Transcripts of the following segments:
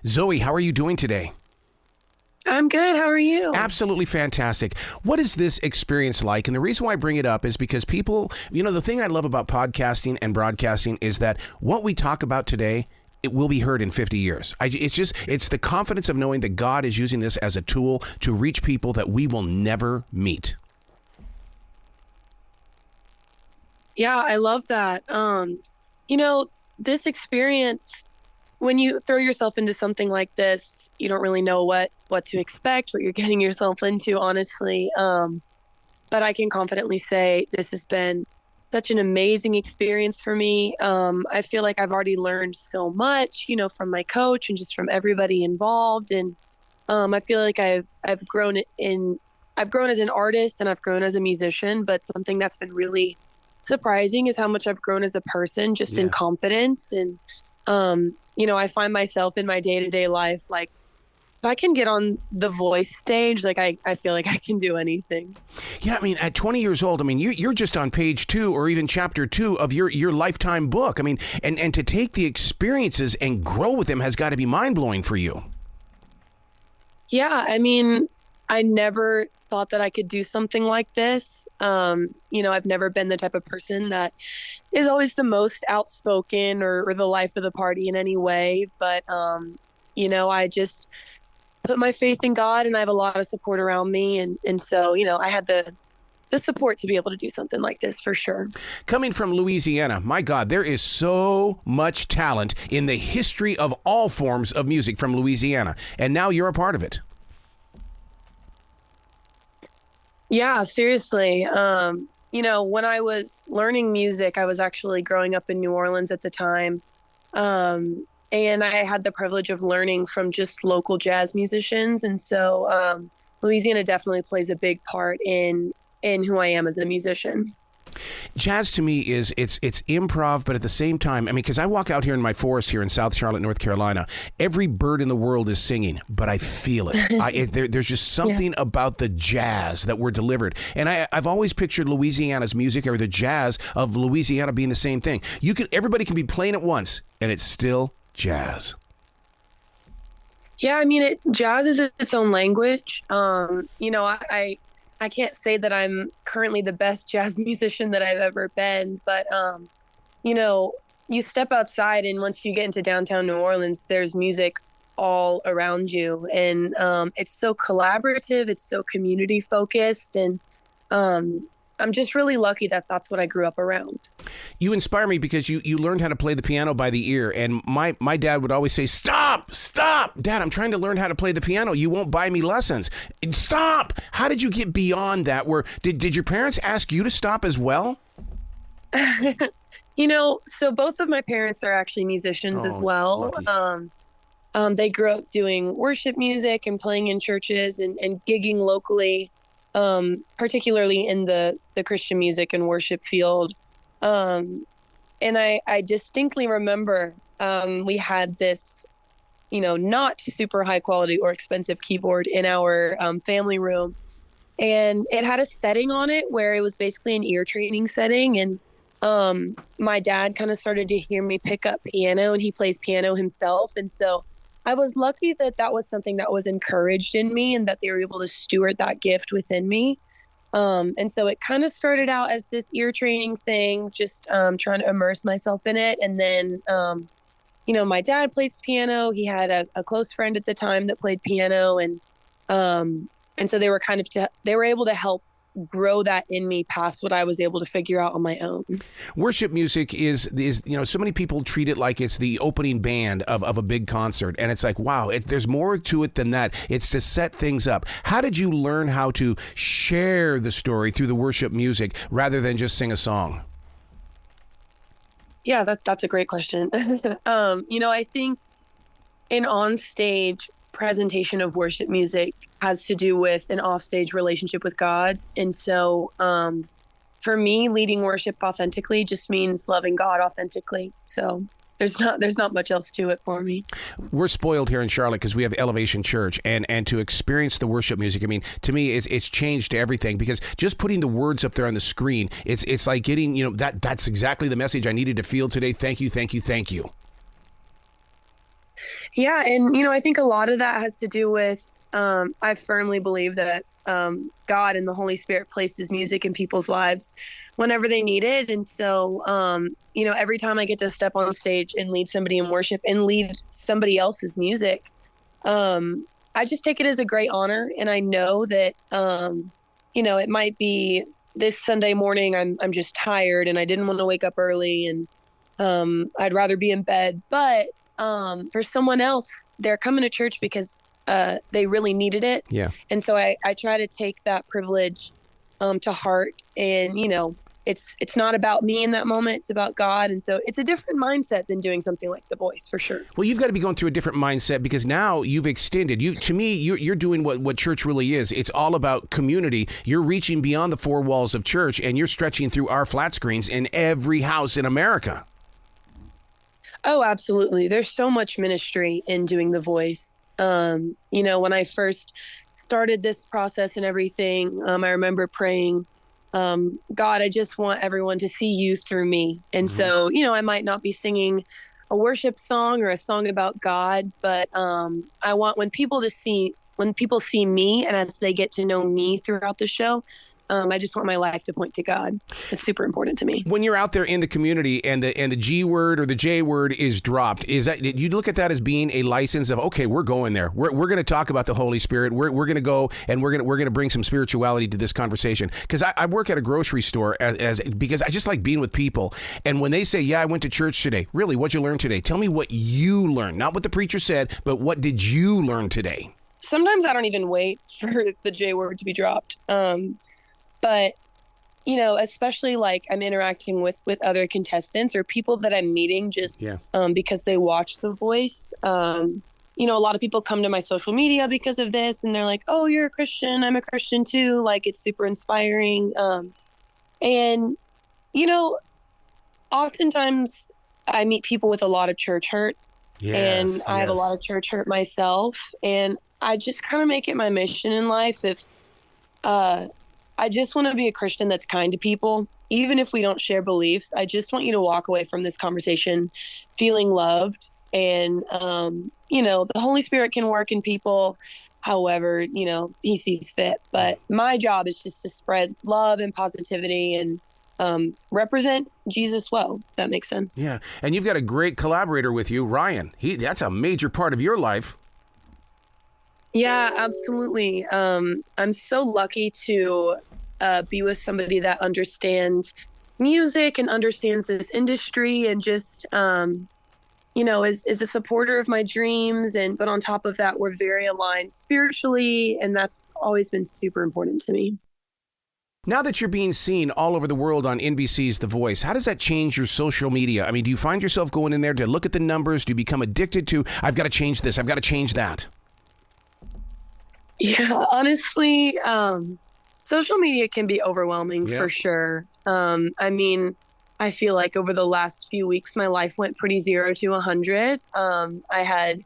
Zoey, how are you doing today? I'm good. How are you? Absolutely fantastic. What is this experience like? And the reason why I bring it up is because people, the thing I love about podcasting and broadcasting is that what we talk about today, it will be heard in 50 years. It's the confidence of knowing that God is using this as a tool to reach people that we will never meet. Yeah, I love that. This experience, when you throw yourself into something like this, you don't really know what to expect, what you're getting yourself into, honestly. But I can confidently say this has been such an amazing experience for me. I feel like I've already learned so much, from my coach and just from everybody involved. And I feel like I've grown as an artist and I've grown as a musician, but something that's been really surprising is how much I've grown as a person, just in confidence. And I find myself in my day-to-day life, like, if I can get on the voice stage, like I feel like I can do anything. Yeah, I mean, at 20 years old, I mean, you're just on page 2 or even chapter 2 of your lifetime book. I mean, and to take the experiences and grow with them has got to be mind-blowing for you. Yeah, I mean, I never thought that I could do something like this. I've never been the type of person that is always the most outspoken or the life of the party in any way. But, I just put my faith in God, and I have a lot of support around me. And so, I had the support to be able to do something like this for sure. Coming from Louisiana, my God, there is so much talent in the history of all forms of music from Louisiana. And now you're a part of it. Yeah, seriously. When I was learning music, I was actually growing up in New Orleans at the time. And I had the privilege of learning from just local jazz musicians. And so Louisiana definitely plays a big part in who I am as a musician. Jazz to me is it's improv, but at the same time, I mean, because I walk out here in my forest here in South Charlotte, North Carolina, every bird in the world is singing, but I feel it. There's just something about the jazz that we're delivered. And I've always pictured Louisiana's music or the jazz of Louisiana being the same thing. Everybody can be playing at once, and it's still jazz. Yeah, I mean, jazz is its own language. I can't say that I'm currently the best jazz musician that I've ever been, but, you step outside and once you get into downtown New Orleans, there's music all around you. And it's so collaborative, it's so community focused. And I'm just really lucky that that's what I grew up around. You inspire me because you learned how to play the piano by the ear. And my dad would always say, stop, Dad, I'm trying to learn how to play the piano. You won't buy me lessons. Stop. How did you get beyond that? Did your parents ask you to stop as well? So both of my parents are actually musicians as well. They grew up doing worship music and playing in churches and gigging locally. Particularly in the Christian music and worship field. And I distinctly remember we had this, not super high quality or expensive keyboard in our family room. And it had a setting on it where it was basically an ear training setting. And my dad kind of started to hear me pick up piano, and he plays piano himself. And so I was lucky that was something that was encouraged in me and that they were able to steward that gift within me. And so it kind of started out as this ear training thing, just trying to immerse myself in it. And then, my dad plays piano. He had a close friend at the time that played piano. And so they were able to help grow that in me past what I was able to figure out on my own. Worship music is so many people treat it like it's the opening band of a big concert, and it's like, wow, there's more to it than that. It's to set things up. How did you learn how to share the story through the worship music rather than just sing a song? Yeah, that's a great question. I think an on-stage presentation of worship music has to do with an offstage relationship with God. And so for me, leading worship authentically just means loving God authentically. So there's not much else to it for me. We're spoiled here in Charlotte because we have Elevation Church, and to experience the worship music, I mean, to me, it's changed everything, because just putting the words up there on the screen, it's like getting, that's exactly the message I needed to feel today. Thank you, thank you, thank you. Yeah, and I think a lot of that has to do with I firmly believe that God and the Holy Spirit places music in people's lives whenever they need it. And so every time I get to step on stage and lead somebody in worship and lead somebody else's music, I just take it as a great honor. And I know that it might be this Sunday morning I'm just tired and I didn't want to wake up early and I'd rather be in bed, but for someone else, they're coming to church because they really needed it. Yeah. And so I try to take that privilege to heart. And, it's not about me in that moment. It's about God. And so it's a different mindset than doing something like The Voice, for sure. Well, you've got to be going through a different mindset because now you've extended. You're doing what church really is. It's all about community. You're reaching beyond the four walls of church, and you're stretching through our flat screens in every house in America. Oh, absolutely. There's so much ministry in doing The Voice. When I first started this process and everything, I remember praying, God, I just want everyone to see you through me. And so, I might not be singing a worship song or a song about God, but I want when people see me and as they get to know me throughout the show, I just want my life to point to God. It's super important to me. When you're out there in the community and the G word or the J word is dropped, you look at that as being a license of, okay, we're going there. We're going to talk about the Holy Spirit. We're going to go and we're going to bring some spirituality to this conversation. Because I work at a grocery store because I just like being with people. And when they say, yeah, I went to church today. Really, what'd you learn today? Tell me what you learned. Not what the preacher said, but what did you learn today? Sometimes I don't even wait for the J word to be dropped. But, especially like I'm interacting with other contestants or people that I'm meeting just because they watch The Voice. A lot of people come to my social media because of this and they're like, oh, you're a Christian. I'm a Christian too. Like, it's super inspiring. And, oftentimes I meet people with a lot of church hurt. And I have a lot of church hurt myself. And I just kind of make it my mission in life I just want to be a Christian that's kind to people. Even if we don't share beliefs, I just want you to walk away from this conversation feeling loved. And, the Holy Spirit can work in people however, he sees fit. But my job is just to spread love and positivity and represent Jesus well. If that makes sense. Yeah. And you've got a great collaborator with you, Ryan. That's a major part of your life. Yeah, absolutely. I'm so lucky to be with somebody that understands music and understands this industry and just, is a supporter of my dreams. But on top of that, we're very aligned spiritually. And that's always been super important to me. Now that you're being seen all over the world on NBC's The Voice, how does that change your social media? I mean, do you find yourself going in there to look at the numbers? Do you become addicted to, I've got to change this, I've got to change that? Yeah, honestly, social media can be overwhelming for sure. I feel like over the last few weeks, my life went pretty 0 to 100. I had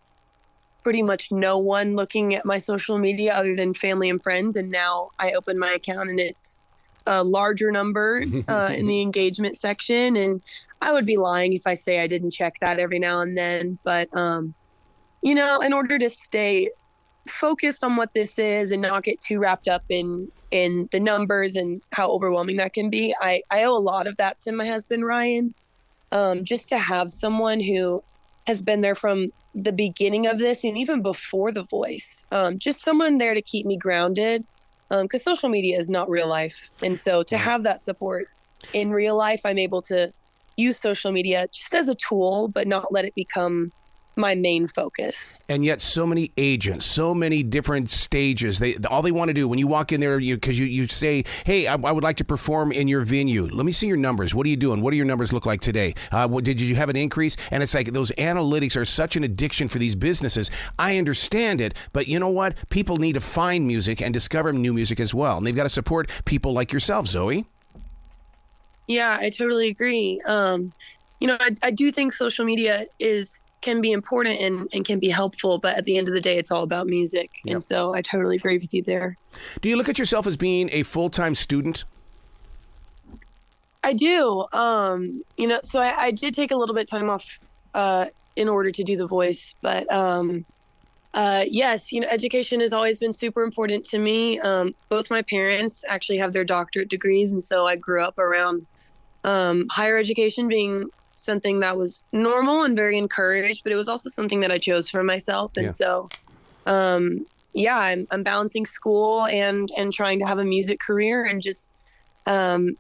pretty much no one looking at my social media other than family and friends. And now I open my account and it's a larger number in the engagement section. And I would be lying if I say I didn't check that every now and then. But, in order to stay focused on what this is and not get too wrapped up in the numbers and how overwhelming that can be, I owe a lot of that to my husband, Ryan. Just to have someone who has been there from the beginning of this and even before The Voice, just someone there to keep me grounded, because social media is not real life. And so to have that support in real life, I'm able to use social media just as a tool, but not let it become my main focus. And yet so many agents, so many different stages, all they want to do when you walk in there, because you say, hey, I would like to perform in your venue. Let me see your numbers. What are you doing? What do your numbers look like today? Did you have an increase? And it's like those analytics are such an addiction for these businesses. I understand it, but you know what? People need to find music and discover new music as well. And they've got to support people like yourself, Zoey. Yeah, I totally agree. I do think social media can be important and can be helpful, but at the end of the day, it's all about music. Yep. And so I totally agree with you there. Do you look at yourself as being a full-time student? I do. So I did take a little bit of time off in order to do the voice. But yes, education has always been super important to me. Both my parents actually have their doctorate degrees, and so I grew up around higher education being something that was normal and very encouraged, but it was also something that I chose for myself. And so, I'm balancing school and trying to have a music career, and just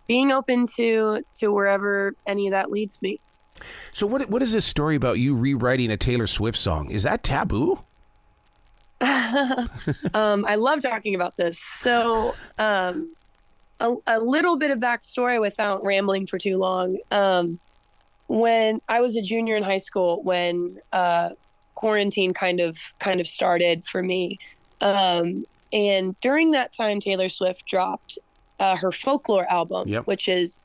being open to wherever any of that leads me. So what is this story about you rewriting a Taylor Swift song? Is that taboo? I love talking about this. So a little bit of backstory without rambling for too long. When I was a junior in high school, when quarantine kind of started for me, and during that time, Taylor Swift dropped her Folklore album, which is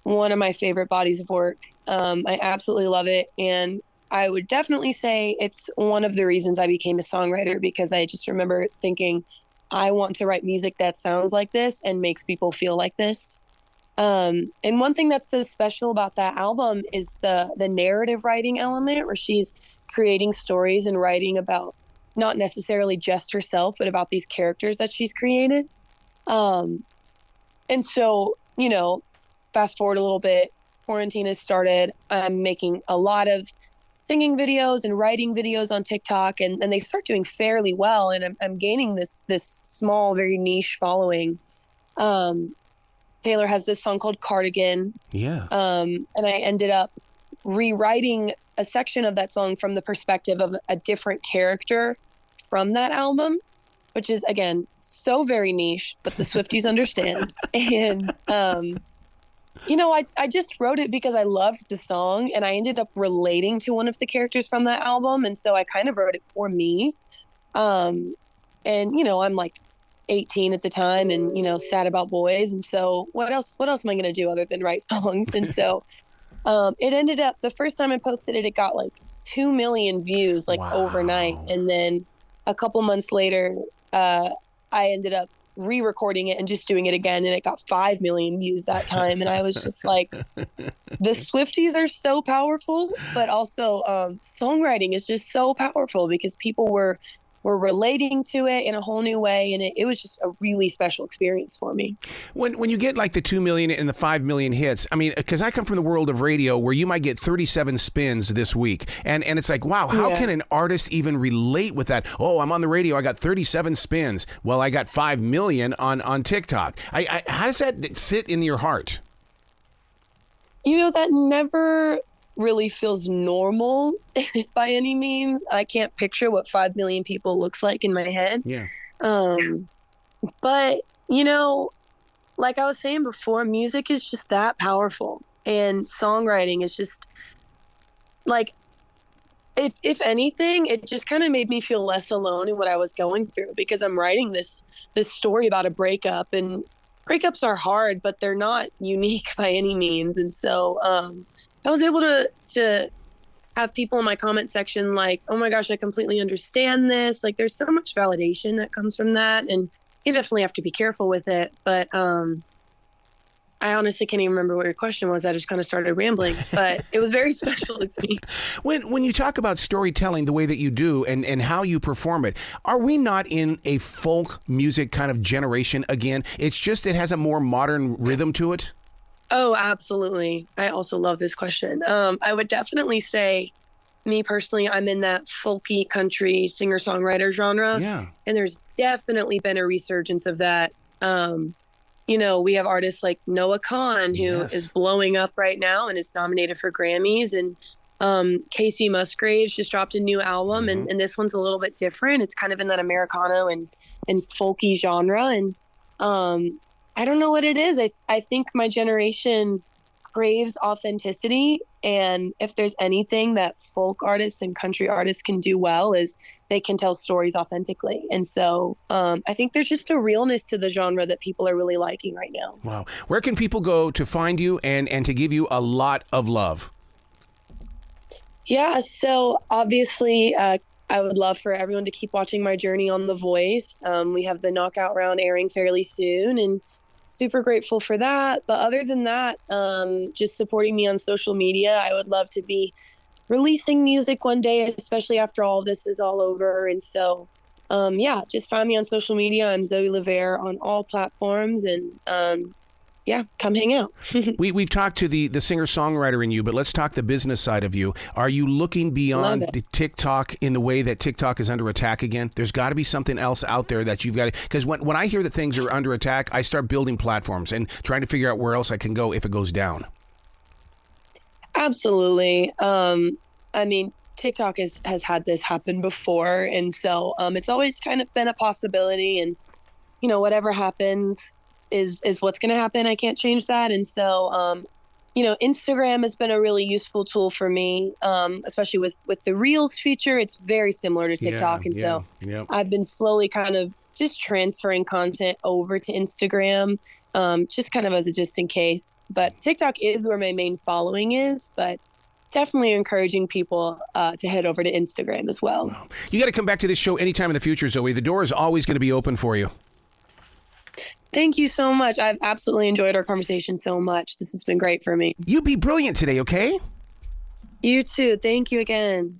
one of my favorite bodies of work. I absolutely love it, and I would definitely say it's one of the reasons I became a songwriter, because I just remember thinking, I want to write music that sounds like this and makes people feel like this. And one thing that's so special about that album is the narrative writing element, where she's creating stories and writing about not necessarily just herself, but about these characters that she's created. And so, fast forward a little bit, quarantine has started. I'm making a lot of singing videos and writing videos on TikTok, and they start doing fairly well. And I'm gaining this small, very niche following. Taylor has this song called Cardigan. Yeah. And I ended up rewriting a section of that song from the perspective of a different character from that album, which is, again, so very niche, but the Swifties understand. And, I just wrote it because I loved the song, and I ended up relating to one of the characters from that album. And so I kind of wrote it for me. And, I'm like 18 at the time, and, sad about boys. And so what else am I going to do other than write songs? And so it ended up, the first time I posted it, it got like 2 million views, overnight. And then a couple months later, I ended up re-recording it and just doing it again, and it got 5 million views that time. And I was just like, the Swifties are so powerful, but also songwriting is just so powerful, because people were relating to it in a whole new way, and it was just a really special experience for me. When you get like the 2 million and the 5 million hits, I mean, because I come from the world of radio, where you might get 37 spins this week, and it's like, wow, how can an artist even relate with that? Oh, I'm on the radio, I got 37 spins. Well, I got 5 million on TikTok. How does that sit in your heart? That never really feels normal by any means. I can't picture what 5 million people looks like in my head. Yeah. But, like I was saying before, music is just that powerful, and songwriting is just like, if anything, it just kind of made me feel less alone in what I was going through, because I'm writing this story about a breakup, and breakups are hard, but they're not unique by any means. And so, I was able to have people in my comment section like, oh my gosh, I completely understand this. Like, there's so much validation that comes from that, and you definitely have to be careful with it. But I honestly can't even remember what your question was. I just kind of started rambling, but it was very special to me. When you talk about storytelling the way that you do, and how you perform it, are we not in a folk music kind of generation again? It's just, it has a more modern rhythm to it. Oh, absolutely. I also love this question. I would definitely say, me personally, I'm in that folky country singer-songwriter genre. Yeah. And there's definitely been a resurgence of that. We have artists like Noah Kahan, who is blowing up right now and is nominated for Grammys. And Casey Musgraves just dropped a new album, and this one's a little bit different. It's kind of in that Americano and folky genre. And I don't know what it is. I think my generation craves authenticity, and if there's anything that folk artists and country artists can do well, is they can tell stories authentically. And so I think there's just a realness to the genre that people are really liking right now. Wow. Where can people go to find you and to give you a lot of love? Yeah, so obviously I would love for everyone to keep watching my journey on The Voice. We have the knockout round airing fairly soon, and super grateful for that. But other than that, just supporting me on social media. I would love to be releasing music one day, especially after all of this is all over. And so, yeah, just find me on social media. I'm Zoey Levert on all platforms, and yeah, come hang out. We've talked to the singer-songwriter in you, but let's talk the business side of you. Are you looking beyond the TikTok in the way that TikTok is under attack again? There's got to be something else out there that you've got to, because when I hear that things are under attack, I start building platforms and trying to figure out where else I can go if it goes down. Absolutely. I mean, TikTok has had this happen before, and so it's always kind of been a possibility, and whatever happens is what's going to happen. I can't change that. And so, Instagram has been a really useful tool for me, especially with the Reels feature. It's very similar to TikTok. I've been slowly kind of just transferring content over to Instagram, just kind of as a just in case. But TikTok is where my main following is, but definitely encouraging people to head over to Instagram as well. Wow. You got to come back to this show anytime in the future, Zoey. The door is always going to be open for you. Thank you so much. I've absolutely enjoyed our conversation so much. This has been great for me. You be brilliant today, okay? You too. Thank you again.